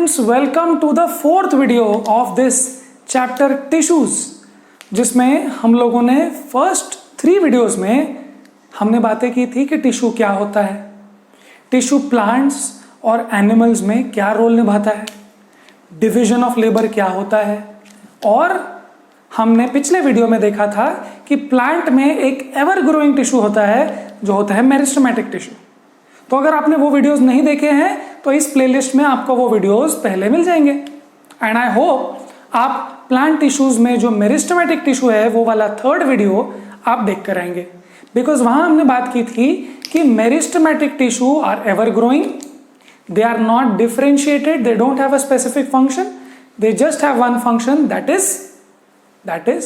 Students, welcome to the fourth video of this chapter tissues, जिसमें हम लोगों ने फर्स्ट 3 वीडियोस में हमने बातें की थी कि टिश्यू क्या होता है, टिश्यू प्लांट्स और एनिमल्स में क्या रोल निभाता है, डिवीजन ऑफ लेबर क्या होता है, और हमने पिछले वीडियो में देखा था कि प्लांट में एक एवर ग्रोइंग टिश्यू होता है जो होता है मेरिस्टेमेटिक टिश्यू। तो अगर आपने वो वीडियोस नहीं देखे हैं तो इस प्लेलिस्ट में आपको वो वीडियोस पहले मिल जाएंगे। एंड आई होप आप प्लांट टिश्यूज में जो मेरिस्टेमेटिक टिश्यू है वो वाला 3rd वीडियो आप देख कर आएंगे, बिकॉज वहां हमने बात की थी कि meristematic tissue are ever growing, they are not differentiated, they don't have a specific function, they just have one function, that is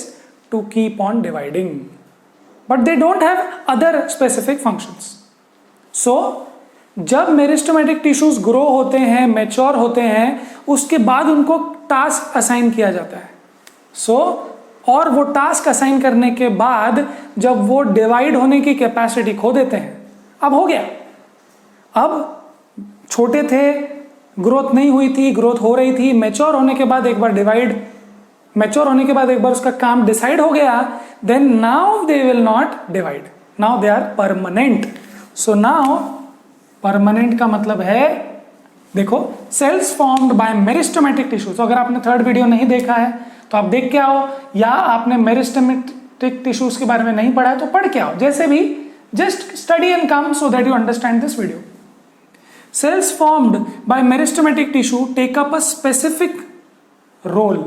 to keep on dividing, but they don't have other specific functions. So जब meristematic tissues grow होते हैं, mature होते हैं, उसके बाद उनको task assign किया जाता है। और वो टास्क असाइन करने के बाद जब वो डिवाइड होने की कैपेसिटी खो देते हैं, अब हो गया, अब छोटे थे, ग्रोथ नहीं हुई थी, ग्रोथ हो रही थी, मैच्योर होने के बाद एक बार उसका काम डिसाइड हो गया, then now they will not divide, now they are permanent. So now permanent का मतलब है, देखो, cells formed by meristematic tissue. तो अगर आपने 3rd वीडियो नहीं देखा है तो आप देख के आओ, या आपने मेरिस्टेमेटिक टिश्यूज के बारे में नहीं पढ़ा है तो पढ़ के आओ, जैसे भी, just study and come so that you understand this video. Cells formed by meristematic tissue take up a specific role.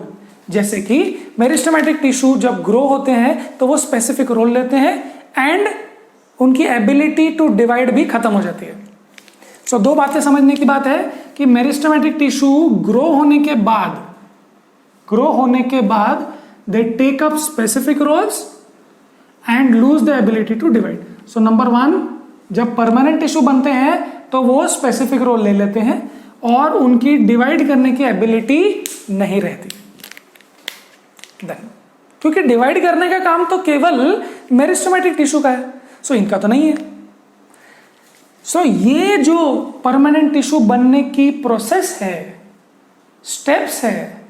जैसे कि मेरिस्टेमेटिक टिश्यू जब ग्रो होते हैं तो वो स्पेसिफिक रोल लेते हैं एंड उनकी एबिलिटी टू डिवाइड भी खत्म हो जाती है। सो 2 बातें समझने की बात है कि मेरिस्टेमेटिक टिश्यू ग्रो होने के बाद they take up specific roles and lose the ability to divide. So number 1, जब परमानेंट टिश्यू बनते हैं तो वो स्पेसिफिक रोल ले लेते हैं और उनकी डिवाइड करने की एबिलिटी नहीं रहती, क्योंकि डिवाइड करने का काम तो केवल मेरिस्टेमेटिक टिश्यू का है, सो इनका तो नहीं है। सो ये जो परमानेंट टिश्यू बनने की प्रोसेस है, स्टेप्स है,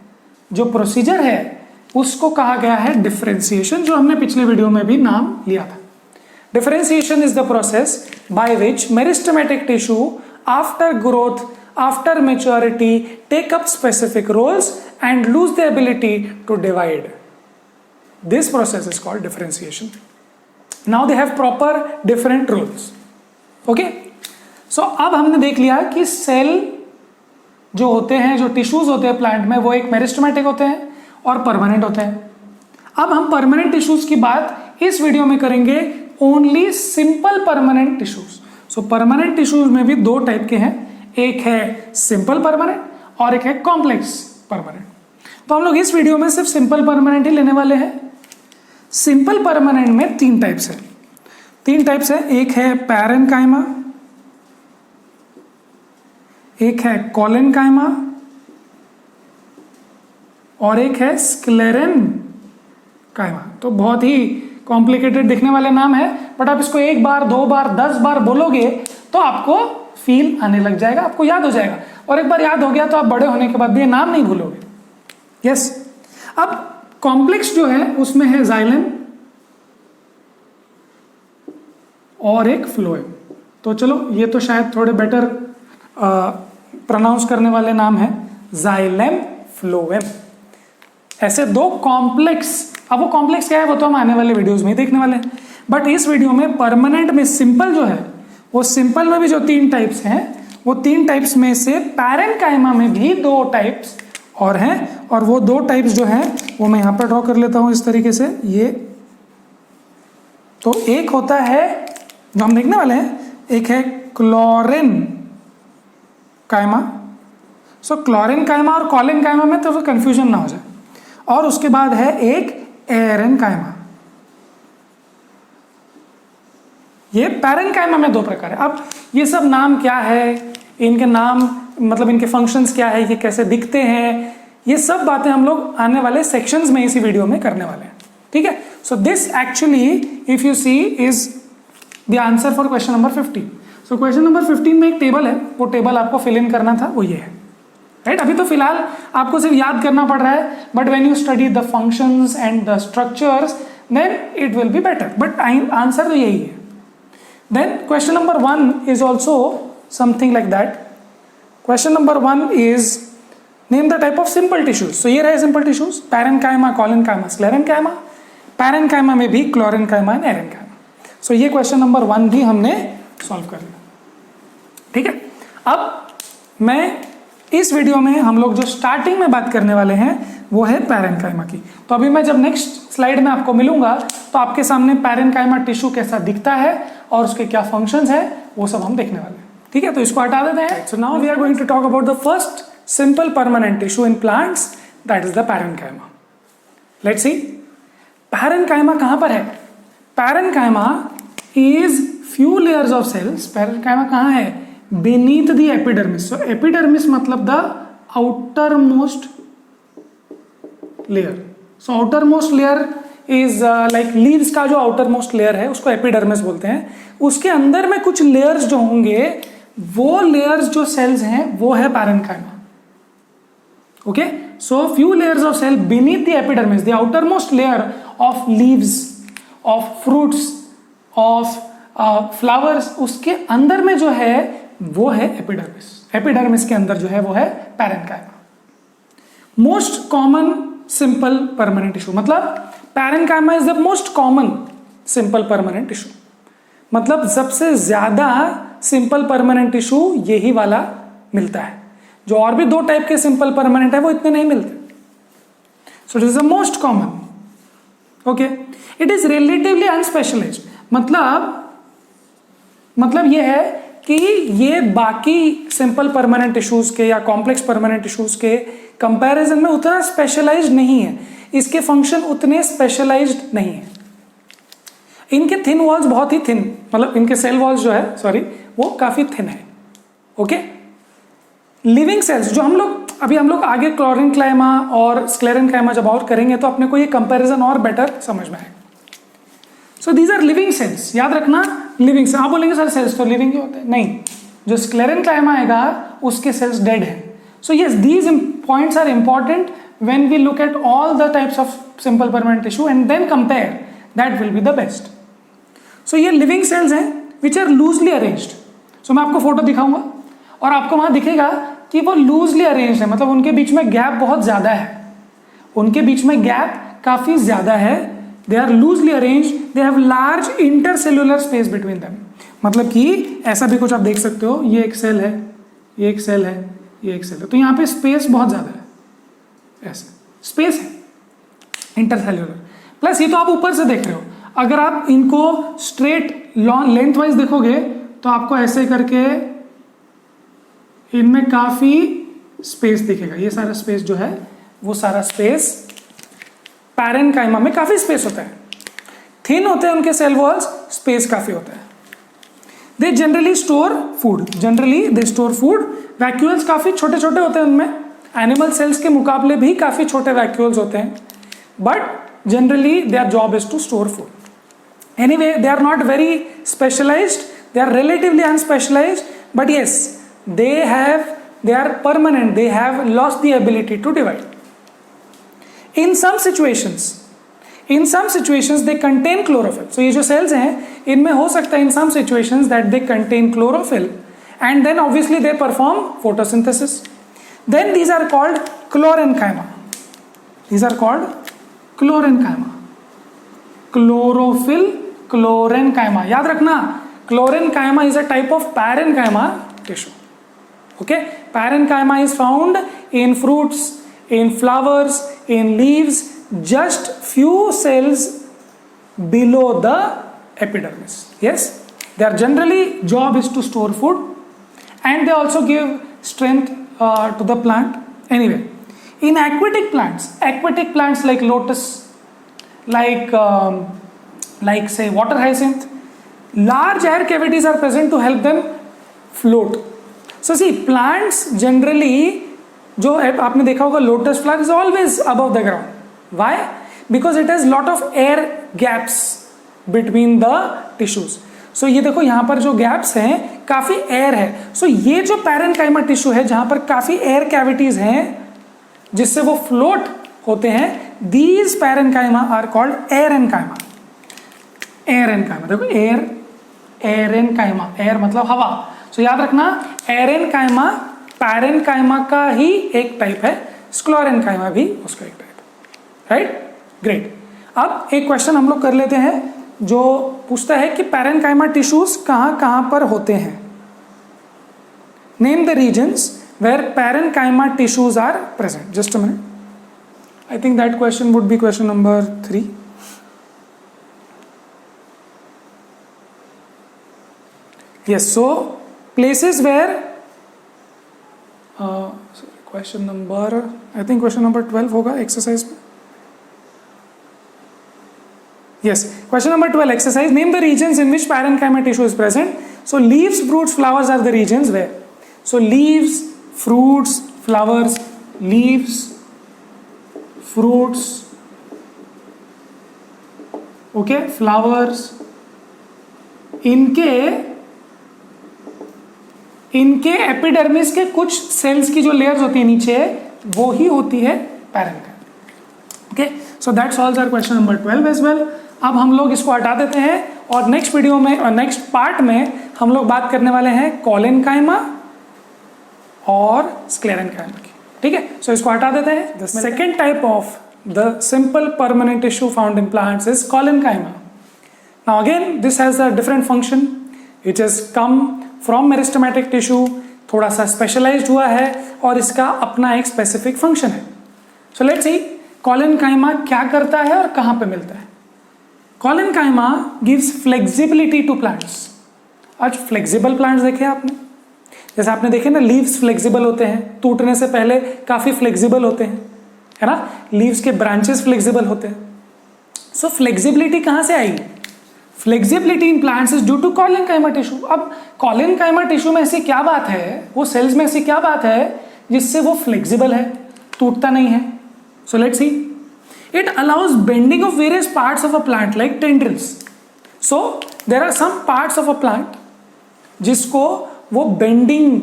जो प्रोसीजर है, उसको कहा गया है डिफरेंशिएशन, जो हमने पिछले वीडियो में भी नाम लिया था। Differentiation is the process by which meristematic tissue after growth, after maturity, take up specific roles and lose the ability to divide. This process is called differentiation. Now they have proper different roles. Okay? So अब हमने देख लिया कि cell जो होते हैं, जो tissues होते हैं प्लांट में, वो एक मेरिस्टेमेटिक होते हैं और परमानेंट होते हैं। अब हम परमानेंट टिश्यूज की बात इस वीडियो में करेंगे, ओनली सिंपल परमानेंट टिश्यूज। सो परमानेंट टिश्यूज में भी 2 टाइप के हैं, एक है सिंपल परमानेंट और एक है कॉम्प्लेक्स परमानेंट। तो हम लोग इस वीडियो में सिर्फ सिंपल परमानेंट ही लेने वाले हैं। सिंपल परमानेंट में 3 टाइप्स है। एक है पैरेन्काइमा, एक है कोलेनकाइमा और एक है स्क्लेरेनकाइमा। तो बहुत ही कॉम्प्लिकेटेड दिखने वाले नाम है, बट आप इसको 1 बार, 2 बार, 10 बार बोलोगे तो आपको फील आने लग जाएगा, आपको याद हो जाएगा, और एक बार याद हो गया तो आप बड़े होने के बाद भी ये नाम नहीं भूलोगे। यस। अब कॉम्प्लेक्स जो है उसमें है जाइलम और एक फ्लोएम। तो चलो, ये तो शायद थोड़े बेटर प्रोनाउंस करने वाले नाम है, जाइलम, फ्लोएम, ऐसे 2 कॉम्प्लेक्स। अब वो कॉम्प्लेक्स क्या है वो तो हम आने वाले वीडियोस में ही देखने वाले हैं, बट इस वीडियो में परमानेंट में सिंपल जो है, वो सिंपल में भी जो 3 टाइप्स हैं, वो 3 टाइप्स में से पैरेन्काइमा में भी 2 टाइप्स और हैं, और वो 2 टाइप्स जो हैं वो मैं यहाँ पर ड्रॉ कर लेता हूँ इस तरीके से। ये तो एक होता है जो हम देखने वाले हैं, एक है क्लोरेनकाइमा। सो क्लोरेनकाइमा और कोलेनकाइमा में तो कंफ्यूजन ना हो जाए। और उसके बाद है एक एरेनकाइमा। ये पैरेन्काइमा में 2 प्रकार है। अब ये सब नाम क्या है, इनके नाम मतलब इनके फंक्शंस क्या है, ये कैसे दिखते हैं, ये सब बातें हम लोग आने वाले सेक्शंस में इसी वीडियो में करने वाले हैं, ठीक है। So this actually if you see is the answer for question number 15। So question number 15 में एक टेबल है, वो टेबल आपको फिल इन करना था, वो ये है। राइट। अभी तो फिलहाल आपको सिर्फ याद करना पड़ रहा है, but when you study the functions and the structures then it will be better, but answer तो यही है। Then question number 1 is also something like that. Question number 1 is name the type of simple tissues. So ये रहे simple tissues, parenchyma, collenchyma, sclerenchyma. Parenchyma में भी क्लोरेन्काइमा and एरेन्काइमा। सो ये question number 1 भी हमने सॉल्व कर लिया, ठीक है। अब मैं इस वीडियो में हम लोग जो स्टार्टिंग में बात करने वाले हैं वो है पैरेन्काइमा की। तो अभी मैं जब नेक्स्ट स्लाइड में आपको मिलूंगा तो आपके सामने पैरेन्काइमा टिश्यू कैसा दिखता है और उसके क्या फंक्शंस है वो सब हम देखने वाले हैं, ठीक है। तो इसको हटा देते हैं। So now we are going to talk about the first simple permanent tissue in plants, that is the parenchyma. Let's see parenchyma कहां पर है। Parenchyma is few layers of cells. Parenchyma कहां है? beneath the epidermis. So epidermis मतलब the outermost layer. So outermost layer is like leaves का जो outermost layer है उसको epidermis बोलते हैं। उसके अंदर में कुछ layers जो होंगे वो layers जो cells हैं वो है parenchyma. Okay? So few layers of cell beneath the epidermis, the outermost layer of leaves, of fruits, of flowers, उसके अंदर में जो है वो है एपिडर्मिस। एपिडर्मिस के अंदर जो है वो है parenchyma. Most common simple permanent tissue, मतलब parenchyma is the most common simple permanent tissue, मतलब सबसे ज्यादा सिंपल परमानेंट टिश्यू यही वाला मिलता है। जो और भी 2 टाइप के सिंपल परमानेंट है वो इतने नहीं मिलते। So it is the most common. Okay, it is relatively unspecialized, मतलब ये है कि ये बाकी सिंपल परमानेंट टिश्यूज के या कॉम्प्लेक्स परमानेंट टिश्यूज के कंपैरिजन में उतना स्पेशलाइज्ड नहीं है, इसके फंक्शन उतने स्पेशलाइज्ड नहीं है। इनके थिन वॉल्स बहुत ही थिन, मतलब इनके सेल वॉल्स जो है सॉरी वो काफी थिन है। ओके, लिविंग सेल्स जो हम लोग आगे क्लोरेन्काइमा और स्क्लेरेन्काइमा जब और करेंगे तो अपने को ये कंपैरिजन और बेटर समझ में आएगा। So these are living cells, याद रखना लिविंग सेल्स। आप बोलेंगे सर सेल्स तो लिविंग ही होते हैं, नहीं, जो स्क्लेरेन्काइमा आएगा उसके सेल्स डेड है। So yes, these points are important when we look at all the types of simple permanent tissue and then compare, that will be the best. So ये लिविंग सेल्स हैं which are loosely arranged. So मैं आपको photo दिखाऊंगा और आपको वहां दिखेगा कि वो लूजली अरेंज्ड है, मतलब उनके बीच में गैप बहुत ज्यादा है, उनके बीच में गैप काफी ज्यादा है। They are loosely arranged, they have large intercellular space between them. मतलब कि ऐसा भी कुछ आप देख सकते हो, ये एक सेल है, ये एक सेल है, ये एक सेल है, तो यहाँ पे स्पेस बहुत ज्यादा है, ऐसा स्पेस है इंटरसेल्यूलर। प्लस ये तो आप ऊपर से देख रहे हो, अगर आप इनको स्ट्रेट लेंथ वाइज देखोगे तो आपको ऐसे करके इनमें काफी स्पेस दिखेगा। ये सारा स्पेस जो है वो सारा स्पेस पैरेन्काइमा में काफी स्पेस होता है, थिन होते हैं उनके सेल वॉल्स, स्पेस काफी होता है। They generally store food, vacuoles काफी छोटे छोटे होते हैं उनमें, एनिमल सेल्स के मुकाबले भी काफी छोटे वैक्यूल्स होते हैं, but generally their job is to store food. Anyway, they are not very specialized, they are relatively unspecialized, but yes they are permanent, they have lost the ability to divide. In some situations they contain chlorophyll. So ये जो cells हैं इनमें हो सकता है in some situations that they contain chlorophyll and then obviously they perform photosynthesis. Then these are called chlorenchyma. Chlorophyll, chlorenchyma. याद रखना, chlorenchyma is a type of parenchyma tissue. Okay, parenchyma is found in fruits, in flowers, in leaves, just few cells below the epidermis. Yes, their generally job is to store food and they also give strength to the plant. Anyway, in aquatic plants like lotus, like say water hyacinth, large air cavities are present to help them float. So see, plants generally, जो आपने देखा होगा lotus flower is always above the ground. Why? Because it has lot of air gaps between the tissues. सो ये देखो यहाँ पर जो gaps हैं काफी एयर है। सो ये जो पैरेनकाइमा टिश्यू है जहां पर काफी एयर कैविटीज हैं जिससे वो फ्लोट होते हैं, these parenchyma are called aerenchyma. Aerenchyma देखो एरेनकाइमा, एयर मतलब हवा। सो याद रखना एरेनकाइमा पैरेनकाइमा का ही एक टाइप है, स्क्लेरेनकाइमा भी उसका एक टाइप है, राइट? ग्रेट। अब एक क्वेश्चन हम लोग कर लेते हैं जो पूछता है कि पैरेनकाइमा टिश्यूज कहां कहां पर होते हैं। Name the regions where parenchyma tissues are present. Just a minute, I think that question would be question number 3। yes, so places where question number, I think question number 12 होगा exercise में। yes, question number 12 exercise, name the regions in which parenchyma tissue is present. So leaves, fruits, flowers are the regions where, so leaves, fruits, flowers, leaves, fruits, okay, flowers, इनके epidermis के कुछ sales की जो layers होती है नीचे वो ही होती है parenchyma. Okay, so that solves our question number 12 as well. अब हम लोग इसको हटा देते हैं और नेक्स्ट वीडियो में और नेक्स्ट पार्ट में हम लोग बात करने वाले हैं कोलेनकाइमा और स्क्लेरेनकाइमा की। ठीक है, सो इसको हटा देते हैं। The second type of the simple permanent tissue found in plants is collenchyma. Now again this has a different function, it has come from meristematic tissue, थोड़ा सा स्पेशलाइज्ड हुआ है और इसका अपना एक स्पेसिफिक फंक्शन है। सो लेट्स सी कोलेनकाइमा क्या करता है और कहां पे मिलता है। Collenchyma gives flexibility to plants. आज फ्लेक्सिबल प्लांट्स देखे आपने, जैसे आपने देखे ना लीव्स फ्लेक्सिबल होते हैं, टूटने से पहले काफी फ्लेक्सिबल होते हैं, है ना। लीव्स के ब्रांचेस फ्लेक्सिबल होते हैं। सो फ्लेक्सिबिलिटी कहां से आई? Flexibility in plants is due to collenchyma tissue. अब कोलेनकाइमा टिश्यू में ऐसी क्या बात है, वो सेल्स में ऐसी क्या बात है जिससे वो फ्लेक्सिबल है, टूटता नहीं है। So let's see, it allows bending of various parts of a plant like tendrils. So there are some parts of a plant जिसको वो बेंडिंग,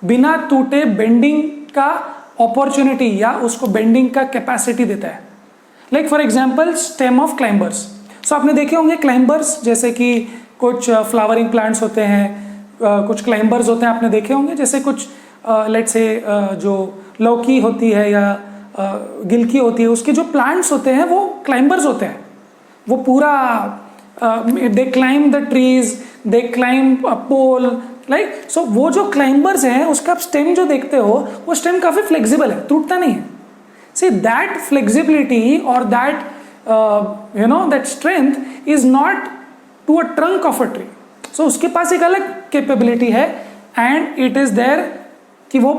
बिना टूटे बेंडिंग का अपॉर्चुनिटी या उसको बेंडिंग का कैपेसिटी देता है। Like for example stem of climbers. So आपने देखे होंगे क्लाइंबर्स, जैसे कि कुछ फ्लावरिंग प्लांट्स होते हैं, कुछ क्लाइंबर्स होते हैं आपने देखे होंगे, जैसे कुछ लेट्स से जो लौकी होती है या गिलकी होती है, उसके जो प्लांट्स होते हैं वो क्लाइंबर्स होते हैं। वो पूरा they climb the trees, they climb a pole, like so वो जो क्लाइंबर्स हैं उसका स्टेम जो देखते हो वो स्टेम काफी फ्लेक्सिबल है, टूटता नहीं है। सी दैट फ्लेक्सिबिलिटी और that that strength is not to a trunk of a tree. So उसके पास एक अलग capability है and it is there कि वो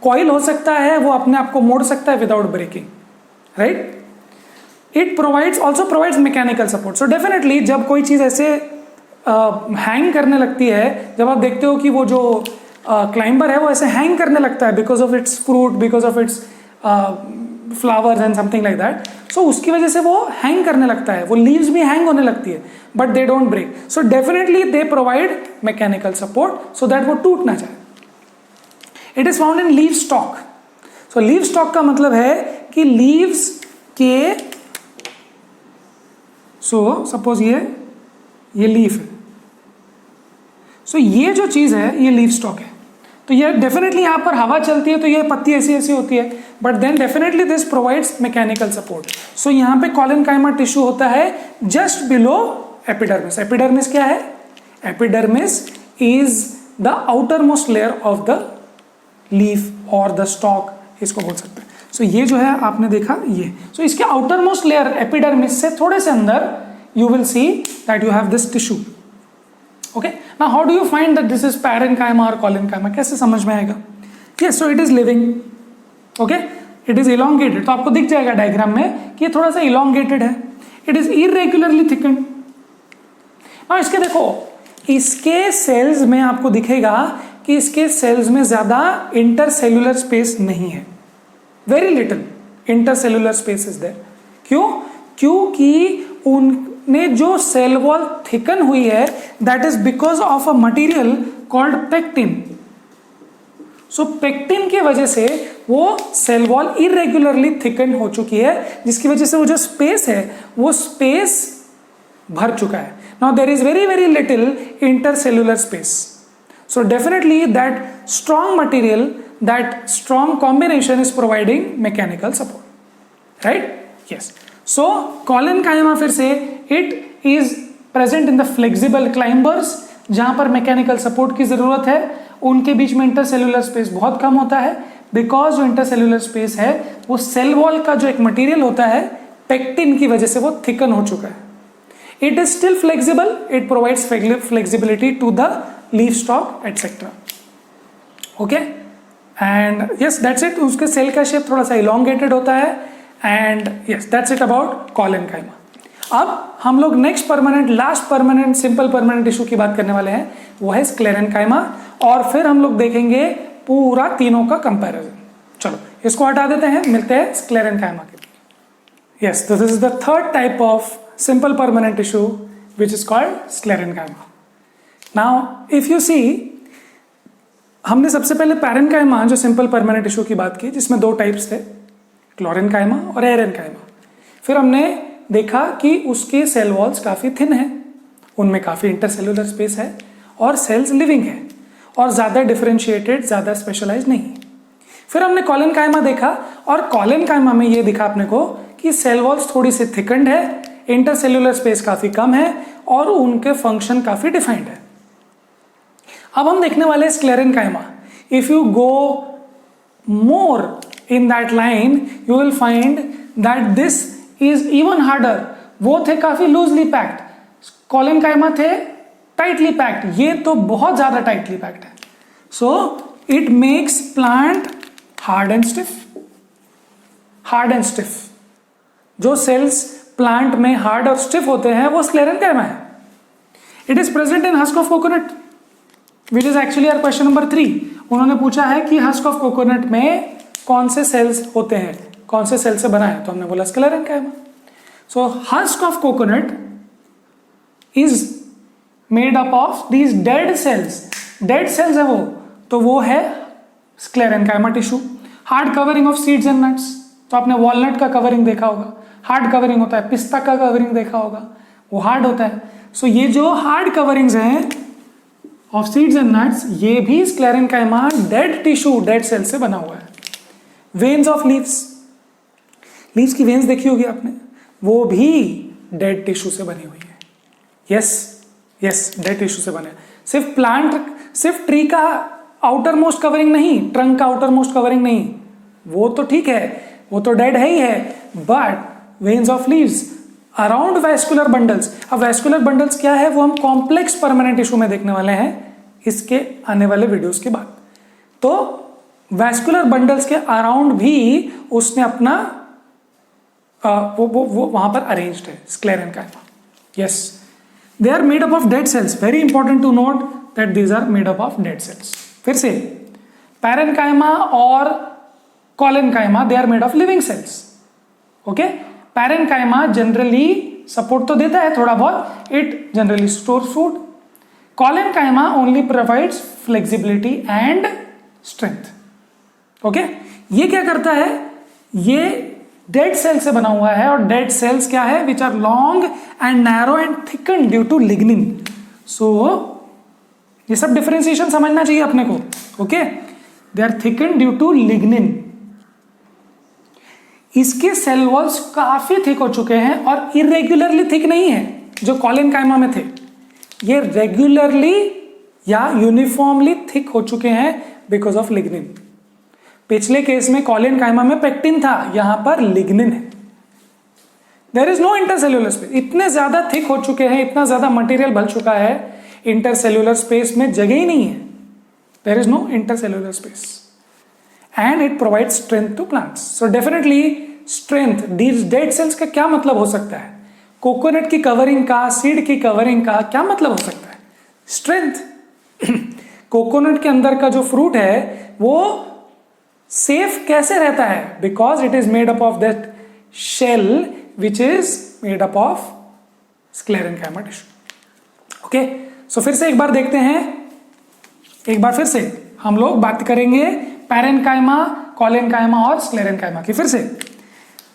coil हो सकता है, वो अपने आप को मोड़ सकता है without breaking, right? It also provides mechanical support. So definitely जब कोई चीज़ ऐसे हैंग करने लगती है, जब आप देखते हो कि वो जो क्लाइंबर है वो ऐसे हैंग करने लगता है because of its fruit, because of its flowers and something like that, so उसकी वजह से वो हैंग करने लगता है, वो लीव्स भी हैंग होने लगती है but they don't break. So definitely they provide mechanical support so that वो टूट ना जाए। It is found in leaf stalk. So leaf stalk का मतलब है कि लीव्स के, सो सपोज ये लीफ है, सो ये जो चीज है ये लीव स्टॉक है, तो ये डेफिनेटली यहाँ पर हवा चलती है तो ये पत्ती ऐसी ऐसी होती है, but then definitely this provides mechanical support. So यहाँ पे कोलेनकाइमा टिश्यू होता है जस्ट बिलो एपिडर्मिस। एपिडर्मिस क्या है? Epidermis is the outer most layer of the leaf और द स्टॉक, इसको बोल सकते हैं। सो ये जो है आपने देखा ये, सो इसके आउटर मोस्ट लेयर एपिडर्मिस से थोड़े से अंदर you will see that you have this tissue. Okay, now how do you find that this is parenchyma or colenchyma? कैसे समझ में आएगा? Yes, so it is living. Okay, it is elongated. तो आपको दिख जाएगा डायग्राम में कि ये थोड़ा सा elongated है. It is irregularly thickened. now इसके देखो, इसके सेल्स में आपको दिखेगा कि इसके सेल्स में ज्यादा इंटरसेल्युलर स्पेस नहीं है, very little intercellular space is there. क्यों? क्योंकि ने जो सेल वॉल थिकन हुई है that is because of a material called pectin. So pectin की वजह से वो सेल वॉल इरेगुलरली थिकन हो चुकी है, जिसकी वजह से वो जो स्पेस है वो स्पेस भर चुका है. Now there is very very little intercellular space. So definitely that strong material, that strong combination is providing mechanical support, right? Yes. So collenchyma फिर से it is present in the flexible climbers, जहां पर mechanical support की जरूरत है. उनके बीच में intercellular space बहुत कम होता है, बिकॉज जो इंटरसेल्युलर स्पेस है वो सेल वॉल का जो एक मटेरियल होता है पेक्टिन की वजह से वो थिकन हो चुका है. It is still flexible, it provides flexibility to the leaf stalk etcetera. Okay, and yes that's it. उसके सेल का शेप थोड़ा सा इलोंगेटेड होता है. And yes that's it about collenchyma. अब हम लोग next permanent, last permanent, simple permanent tissue की बात करने वाले हैं, वो है स्क्लेरेनकाइमा. और फिर हम लोग देखेंगे पूरा तीनों का कंपैरिजन. चलो इसको हटा देते हैं, मिलते हैं स्क्लेरेनकाइमा के. Yes, this is the third type of simple permanent tissue which is called sclerenchyma. Now if you see, हमने सबसे पहले पैरेनकाइमा जो सिंपल परमानेंट टिश्यू की बात की, जिसमें दो टाइप्स थे, क्लोरेनकाइमा और एरेनकाइमा. फिर हमने देखा कि उसके सेल वॉल्स काफी थिन है, उनमें काफी इंटरसेल्युलर स्पेस है और सेल्स लिविंग है और ज्यादा डिफरेंशिएटेड, ज्यादा स्पेशलाइज नहीं. फिर हमने कॉलेनकाइमा देखा और कॉलेनकाइमा में ये दिखा अपने को कि सेल वॉल्स थोड़ी सी थिकन्ड है, इंटरसेल्युलर स्पेस काफी कम है और उनके फंक्शन काफी डिफाइंड है. अब हम देखने वाले sclerenchyma. If you go more in that line you will find that this is even harder. वो थे काफी लूजली पैक्ड, कॉलेनकाइमा थे टाइटली पैक्ड, ये तो बहुत ज्यादा टाइटली पैक्ड है. So it makes plant hard and stiff. Hard and stiff, जो सेल्स प्लांट में हार्ड और स्टिफ होते हैं वो स्क्लेरेनकाइमा है. It is present in husk of coconut, which is actually our question number 3. उन्होंने पूछा है कि हस्क ऑफ कोकोनट में कौन से सेल्स होते हैं, कौन से सेल से बना है, तो हमने बोला sclerenchyma. So husk of coconut is made up of these dead sales. Dead cells है वो, तो वो है sclerenchyma tissue. Hard covering of seeds and nuts, तो आपने वॉलनट का कवरिंग देखा होगा, हार्ड कवरिंग होता है. पिस्ता का कवरिंग देखा होगा, वो हार्ड होता है. सो ये जो हार्ड कवरिंग्स हैं ऑफ सीड्स एंड नट्स, ये भी sclerenchyma dead tissue, dead cell से बना हुआ है. वेन्स ऑफ लीव्स, लीव्स की वेन्स देखी होगी आपने, वो भी डेड टिश्यू से बनी हुई है. यस यस, डेड टिश्यू से बने. सिर्फ प्लांट, सिर्फ ट्री का आउटर मोस्ट कवरिंग नहीं, ट्रंक का आउटर मोस्ट कवरिंग नहीं, वो तो ठीक है, वो तो डेड है ही है. But veins of leaves around vascular bundles. अब वैस्कुलर बंडल्स क्या है वो हम कॉम्प्लेक्स परमानेंट टिश्यू में देखने वाले हैं इसके आने वाले वीडियोस के बाद. तो वैस्कुलर बंडल्स के अराउंड भी उसने अपना वो वहां पर अरेंज्ड है sclerenchyma. Yes, they are made up of dead cells. Very important to note that these are made up of dead cells. फिर से पैरेनकाइमा और collenchyma they are made of living cells. Okay, parenchyma generally support तो देता है थोड़ा बहुत, it generally store food. Collenchyma only provides flexibility and strength. Okay, ये क्या करता है, ये डेड सेल से बना हुआ है और डेड सेल्स क्या है, which are long and narrow and thicken due to lignin. So ये सब डिफरेंशिएशन समझना चाहिए अपने को. Okay, they are thicken due to lignin. इसके सेल वॉल्स काफी थिक हो चुके हैं और इरेग्युलरली थिक नहीं है जो कॉलेनकाइमा में थे. ये रेगुलरली या यूनिफॉर्मली थिक हो चुके हैं बिकॉज ऑफ लिग्निन. पिछले केस में कॉलेनकाइमा में पेक्टिन था, यहां पर लिग्निन है. There is no intercellular space. इतने ज्यादा थिक हो चुके हैं, इतना ज्यादा मटेरियल भर चुका है, इंटरसेल्युलर स्पेस में जगह ही नहीं है. There is no intercellular space and it provides strength to plants. So definitely strength, these dead cells का क्या मतलब हो सकता है, कोकोनट की कवरिंग का, सीड की कवरिंग का क्या मतलब हो सकता है, स्ट्रेंथ. कोकोनट के अंदर का जो फ्रूट है वो सेफ कैसे रहता है, because it is made up of that shell which is made up of sclerenchyma tissue. Okay, so फिर से एक बार देखते हैं, एक बार फिर से हम लोग बात करेंगे पैरेन्काइमा, कोलेनकाइमा और स्क्लेरेनकाइमा की। फिर से,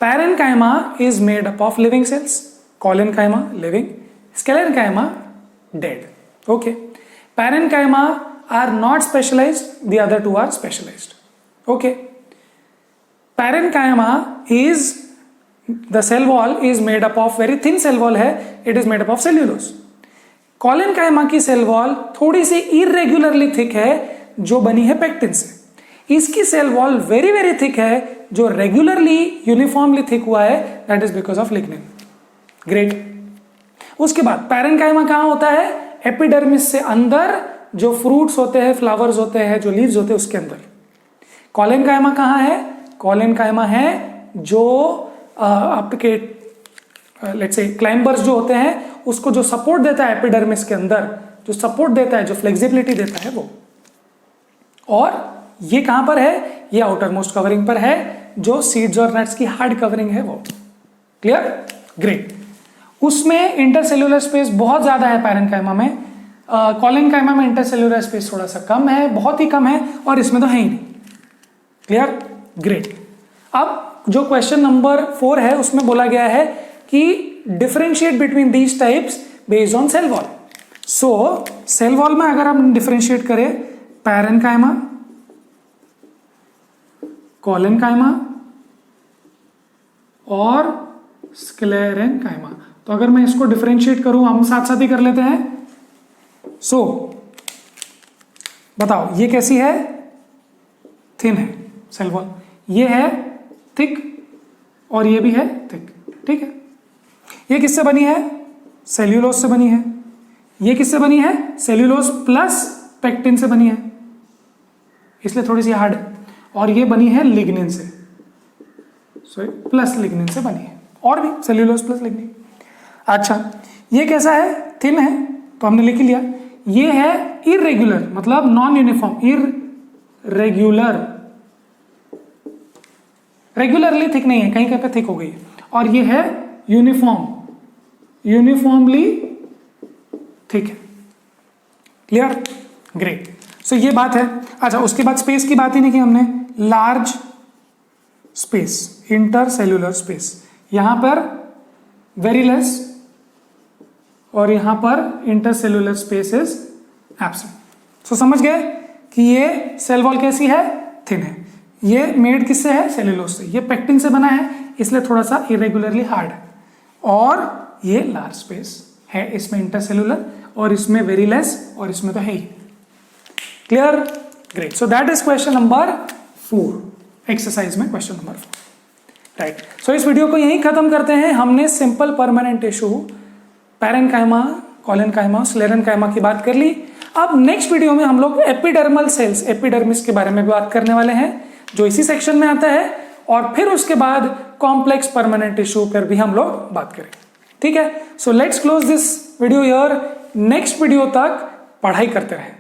parenchyma is made up of living cells, collenchyma living, sclerenchyma dead. Okay, parenchyma are not specialized, the other two are specialized. Okay, parenchyma is the cell wall is made up of, very thin cell wall है, it is made up of cellulose. Collenchyma की cell wall थोड़ी सी इरेग्युलरली thick है, जो बनी है pectin से। इसकी cell wall very very thick है, जो रेगुलरली यूनिफॉर्मली थिक हुआ है, that is because of lignin. Great. उसके बाद पैरेन्काइमा कहां होता है? एपिडर्मिस से अंदर, जो फ्रूट्स होते हैं, फ्लावर्स होते हैं, जो लीव्स होते हैं, उसके अंदर। कोलेनकाइमा कहां है? कोलेनकाइमा है जो आपके लेट्स से क्लाइंबर्स जो होते हैं, उसको जो सपोर्ट देता है एपिडर्मिस के अंदर, जो सपोर्ट देता है, जो फ्लेक्सिबिलिटी देता है वो। और ये कहां पर है? ये आउटर मोस्ट कवरिंग पर है, जो सीड्स और नट्स की हार्ड कवरिंग है वो। क्लियर? ग्रेट। उसमें इंटरसेल्यूलर स्पेस बहुत ज्यादा है पैरेन्काइमा में, कोलेनकाइमा में इंटरसेल्यूलर स्पेस थोड़ा सा कम है, बहुत ही कम है, और इसमें तो है ही नहीं। क्लियर? ग्रेट। अब जो क्वेश्चन नंबर 4 है, उसमें बोला गया है कि differentiate between these types based on cell wall. So cell wall में अगर हम डिफरेंशिएट करें पैरेन्काइमा, कोलेनकाइमा और स्क्लेरेनकाइमा, तो अगर मैं इसको डिफरेंशिएट करूं, हम साथ साथ ही कर लेते हैं। सो बताओ, ये कैसी है? थिन है सेल वॉल, ये है थिक, और ये भी है थिक। ठीक है, ये किससे बनी है? सेल्यूलोज से बनी है। ये किससे बनी है? सेल्यूलोज प्लस पेक्टिन से बनी है, इसलिए थोड़ी सी हार्ड है। और ये बनी है लिग्निन से, सॉरी प्लस लिग्निन से बनी है, और भी सेल्यूलोज प्लस लिग्निन। अच्छा, ये कैसा है? थिन है, तो हमने लिख लिया। ये है इरेग्युलर, मतलब non uniform, irregular, regularly thick नहीं है, कहीं कहीं पे थिक हो गई है। और ये है यूनिफॉर्म, यूनिफॉर्मली थिक है। क्लियर? ग्रेट। सो ये बात है। अच्छा, उसके बाद स्पेस की बात ही नहीं की हमने। लार्ज स्पेस, इंटरसेल्यूलर स्पेस, यहां पर वेरी लेस, और यहां पर इंटरसेल्यूलर स्पेस इज एब्सेंट। सो समझ गए कि ये सेल वॉल कैसी है? थिन है। ये मेड किससे है? सेल्यूलोज से। ये पेक्टिन से बना है, इसलिए थोड़ा सा इरेगुलरली हार्ड है। और ये लार्ज स्पेस है, इसमें इंटरसेल्यूलर, और इसमें वेरी लेस, और इसमें तो है ही। Clear? Great. So that is question number 4 exercise में, क्वेश्चन नंबर 4। राइट। सो इस वीडियो को यहीं खत्म करते हैं। हमने simple permanent tissue, parenchyma, collenchyma, sclerenchyma की बात कर ली। अब नेक्स्ट वीडियो में हम लोग एपिडर्मल सेल्स, एपिडर्मिस के बारे में बात करने वाले हैं, जो इसी सेक्शन में आता है। और फिर उसके बाद कॉम्प्लेक्स परमानेंट टिश्यू पर भी हम लोग बात करेंगे। ठीक है? So let's close this video here. Next video तक पढ़ाई करते रहें।